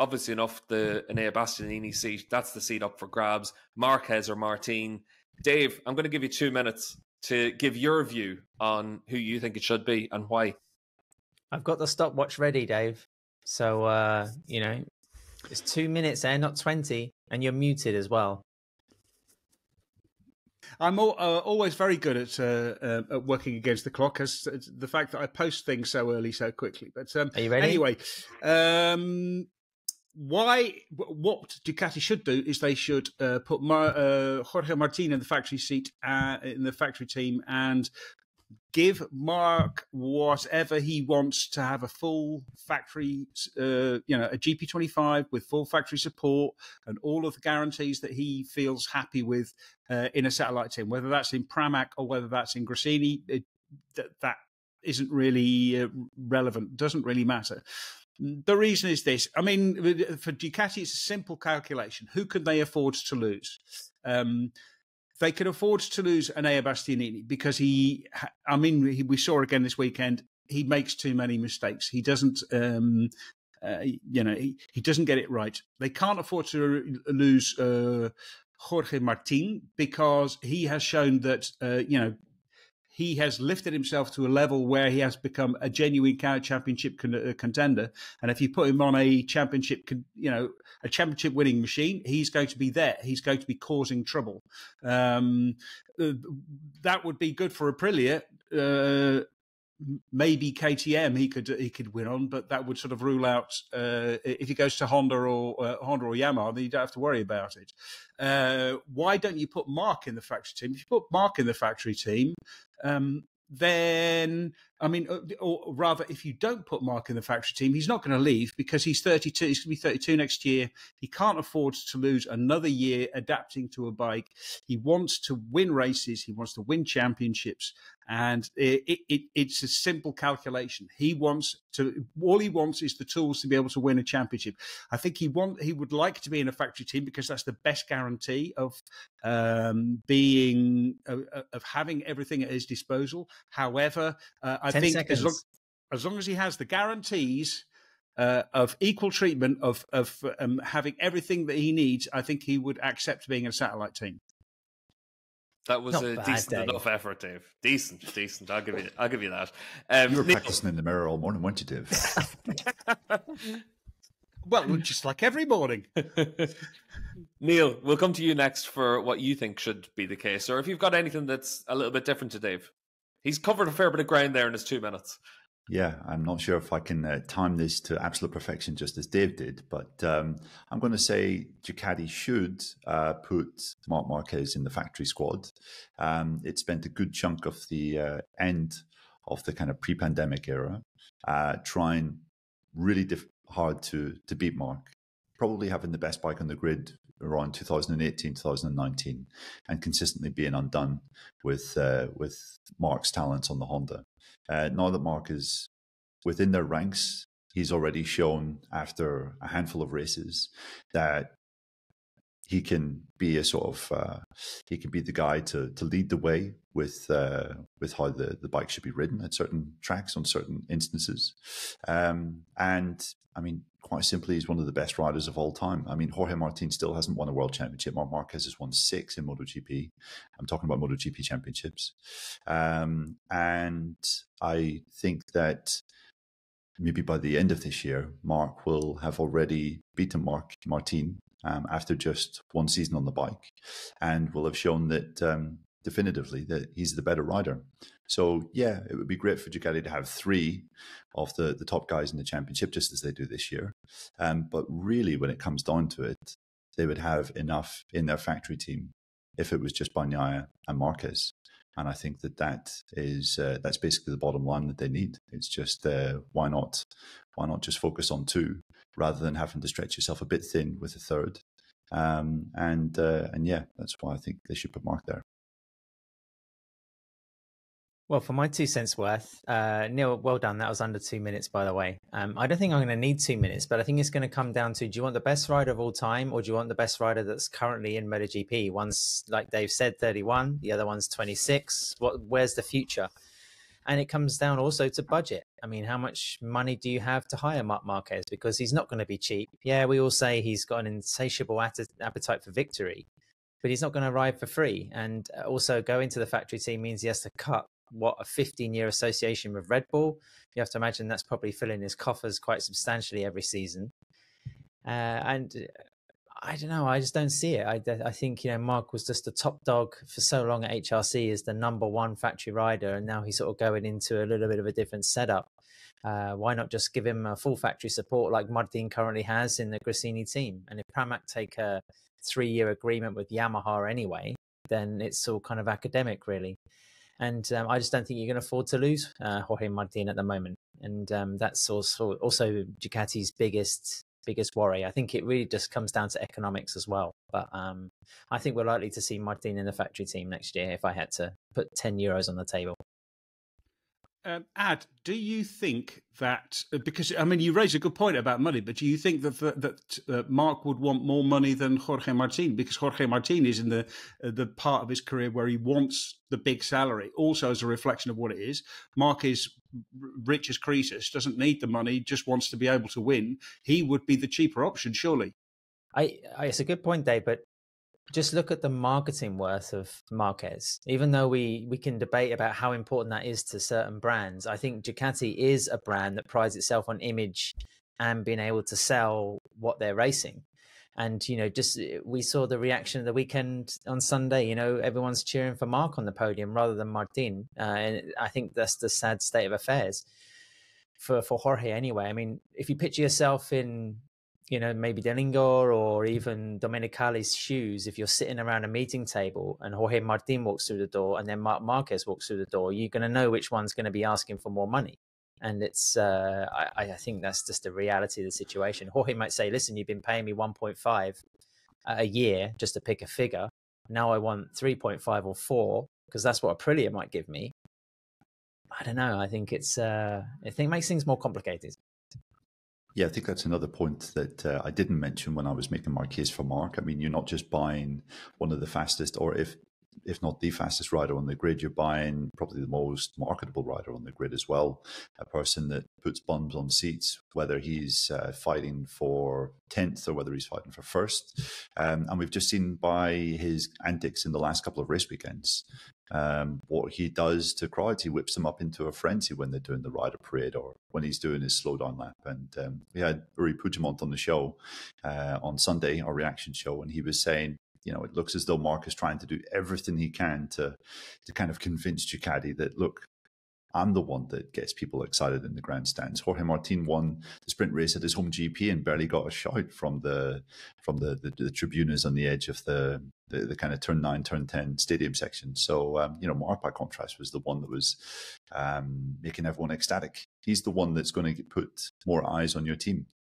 obviously enough, the Enea Bastianini seat, that's the seat up for grabs. Marquez or Martin. Dave, I'm going to give you 2 minutes to give your view on who you think it should be and why. I've got the stopwatch ready, Dave. So, it's 2 minutes there, not 20, and you're muted as well. I'm always very good at working against the clock, as the fact that I post things so early, so quickly. But are you ready? Anyway, what Ducati should do is they should put Jorge Martin in the factory seat, in the factory team, and give Marc whatever he wants to have a full factory, a GP25 with full factory support and all of the guarantees that he feels happy with in a satellite team, whether that's in Pramac or whether that's in Gresini. That isn't really relevant, doesn't really matter. The reason is this. I mean, for Ducati, it's a simple calculation. Who can they afford to lose? They can afford to lose Enea Bastianini because we saw again this weekend, he makes too many mistakes. He doesn't, he doesn't get it right. They can't afford to lose Jorge Martin because he has shown that, he has lifted himself to a level where he has become a genuine championship contender. And if you put him on a championship winning machine, he's going to be there. He's going to be causing trouble. That would be good for Aprilia. Maybe KTM he could win on, but that would sort of rule out if he goes to Honda or Yamaha, then you don't have to worry about it. Why don't you put Marc in the factory team? If you put Marc in the factory team, then or rather, if you don't put Marc in the factory team, he's not going to leave because he's 32. He's going to be 32 next year. He can't afford to lose another year adapting to a bike. He wants to win races. He wants to win championships. And it's a simple calculation. All he wants is the tools to be able to win a championship. I think he would like to be in a factory team because that's the best guarantee of having everything at his disposal. However, I think as long as he has the guarantees of equal treatment of having everything that he needs, I think he would accept being a satellite team. That was a decent enough effort, Dave. Decent. I'll give you that. You were practicing in the mirror all morning, weren't you, Dave? Well, just like every morning. Neil, we'll come to you next for what you think should be the case, or if you've got anything that's a little bit different to Dave. He's covered a fair bit of ground there in his 2 minutes. Yeah, I'm not sure if I can time this to absolute perfection just as Dave did, but I'm going to say Ducati should put Marc Marquez in the factory squad. It spent a good chunk of the end of the kind of pre-pandemic era trying really hard to beat Marc, probably having the best bike on the grid around 2018, 2019, and consistently being undone with Marc's talents on the Honda. Now that Marc is within their ranks, he's already shown after a handful of races that he can be a sort of he can be the guy to lead the way with how the bike should be ridden at certain tracks on certain instances. And I mean, quite simply, he's one of the best riders of all time. I mean, Jorge Martin still hasn't won a world championship. Marc Marquez has won 6 in MotoGP. I'm talking about MotoGP championships. And I think that maybe by the end of this year, Marc will have already beaten Martin after just one season on the bike, and will have shown that definitively that he's the better rider. So yeah, it would be great for Ducati to have 3 of the top guys in the championship, just as they do this year. But really, when it comes down to it, they would have enough in their factory team if it was just Bagnaia and Marquez. And I think that's basically the bottom line that they need. It's just why not just focus on 2 rather than having to stretch yourself a bit thin with a third. And yeah, that's why I think they should put Marc there. Well, for my 2 cents worth, Neil, well done. That was under 2 minutes, by the way. I don't think I'm going to need 2 minutes, but I think it's going to come down to, do you want the best rider of all time, or do you want the best rider that's currently in MotoGP? One's, like Dave said, 31. The other one's 26. Where's the future? And it comes down also to budget. I mean, how much money do you have to hire Marc Marquez? Because he's not going to be cheap. Yeah, we all say he's got an insatiable appetite for victory, but he's not going to ride for free. And also going to the factory team means he has to cut, a 15-year association with Red Bull. You have to imagine that's probably filling his coffers quite substantially every season. And I don't know. I just don't see it. I think, Marc was just the top dog for so long at HRC as the number one factory rider. And now he's sort of going into a little bit of a different setup. Why not just give him a full factory support like Martin currently has in the Gresini team? And if Pramac take a 3-year agreement with Yamaha anyway, then it's all kind of academic, really. And I just don't think you're going to afford to lose Jorge Martin at the moment. And that's also Ducati's biggest worry. I think it really just comes down to economics as well. But I think we're likely to see Martin in the factory team next year if I had to put €10 on the table. Ad, do you think that, because, I mean, you raise a good point about money, but do you think that Marc would want more money than Jorge Martin? Because Jorge Martin is in the part of his career where he wants the big salary, also as a reflection of what it is. Marc is rich as Croesus, doesn't need the money, just wants to be able to win. He would be the cheaper option, surely. It's a good point, Dave, but just look at the marketing worth of Marquez. Even though we can debate about how important that is to certain brands, I think Ducati is a brand that prides itself on image and being able to sell what they're racing. And, we saw the reaction of the weekend on Sunday. Everyone's cheering for Marc on the podium rather than Martin. And I think that's the sad state of affairs for Jorge anyway. I mean, if you picture yourself in, maybe Delingor or even Domenicali's shoes, if you're sitting around a meeting table and Jorge Martin walks through the door and then Marc Marquez walks through the door, you're going to know which one's going to be asking for more money. And it's, I think that's just the reality of the situation. Jorge might say, listen, you've been paying me 1.5 a year just to pick a figure. Now I want 3.5 or 4 because that's what Aprilia might give me. I don't know. I think it makes things more complicated. Yeah, I think that's another point that I didn't mention when I was making my case for Marc. I mean, you're not just buying one of the fastest, or if not the fastest rider on the grid, you're buying probably the most marketable rider on the grid as well. A person that puts bums on seats, whether he's fighting for 10th or whether he's fighting for first. And we've just seen by his antics in the last couple of race weekends, what he does to crowds. He whips them up into a frenzy when they're doing the rider parade or when he's doing his slowdown lap. And we had Uri Puigdemont on the show on Sunday, our reaction show, and he was saying, it looks as though Marc is trying to do everything he can to kind of convince Ducati that, look, I'm the one that gets people excited in the grandstands. Jorge Martin won the sprint race at his home GP and barely got a shout from the tribunas on the edge of the kind of turn 9, turn 10 stadium section. So, Marc, by contrast, was the one that was making everyone ecstatic. He's the one that's going to put more eyes on your team.